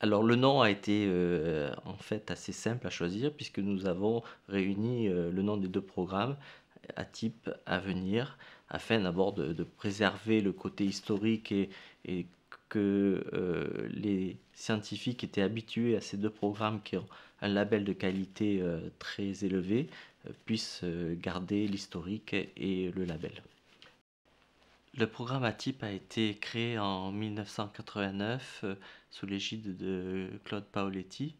Alors le nom a été en fait assez simple à choisir puisque nous avons réuni le nom des deux programmes, ATIP, Avenir, afin d'abord de préserver le côté historique et que les scientifiques étaient habitués à ces deux programmes qui ont un label de qualité très élevé, puissent garder l'historique et le label. Le programme ATIP a été créé en 1989 sous l'égide de Claude Paoletti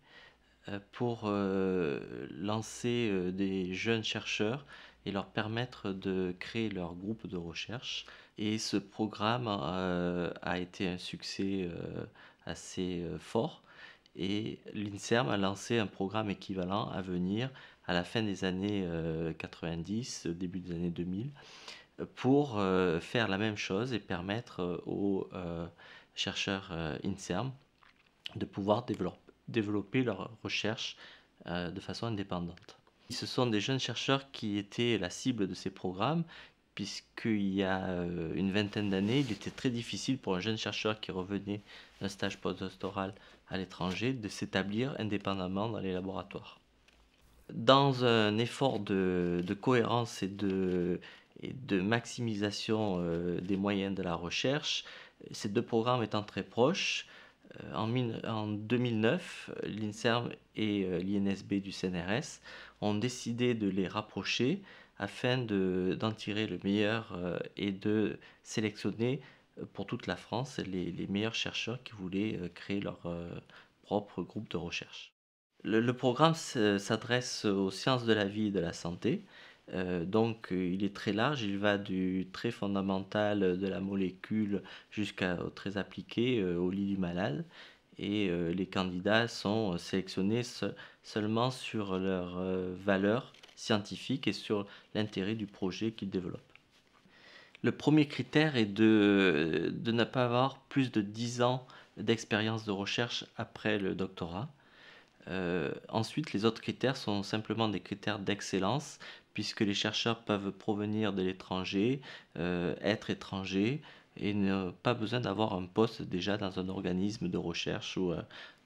pour lancer des jeunes chercheurs et leur permettre de créer leur groupe de recherche. Et ce programme a été un succès assez fort. Et l'INSERM a lancé un programme équivalent à venir à la fin des années 90, début des années 2000, pour faire la même chose et permettre aux chercheurs INSERM de pouvoir développer leurs recherches de façon indépendante. Ce sont des jeunes chercheurs qui étaient la cible de ces programmes, puisqu'il y a une vingtaine d'années, il était très difficile pour un jeune chercheur qui revenait d'un stage postdoctoral à l'étranger de s'établir indépendamment dans les laboratoires. Dans un effort de cohérence et de maximisation des moyens de la recherche, ces deux programmes étant très proches, en 2009, l'INSERM et l'INSB du CNRS ont décidé de les rapprocher afin d'en tirer le meilleur et de sélectionner pour toute la France les meilleurs chercheurs qui voulaient créer leur propre groupe de recherche. Le programme s'adresse aux sciences de la vie et de la santé. Donc il est très large, il va du très fondamental de la molécule jusqu'au très appliqué au lit du malade. Et les candidats sont sélectionnés seulement sur leur valeur scientifique et sur l'intérêt du projet qu'ils développent. Le premier critère est de ne pas avoir plus de 10 ans d'expérience de recherche après le doctorat. Ensuite, les autres critères sont simplement des critères d'excellence, puisque les chercheurs peuvent provenir de l'étranger, être étrangers, et ne pas besoin d'avoir un poste déjà dans un organisme de recherche ou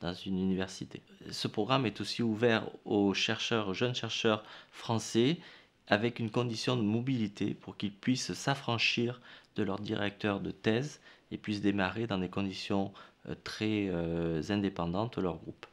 dans une université. Ce programme est aussi ouvert aux chercheurs, aux jeunes chercheurs français, avec une condition de mobilité pour qu'ils puissent s'affranchir de leur directeur de thèse et puissent démarrer dans des conditions très indépendantes leur groupe.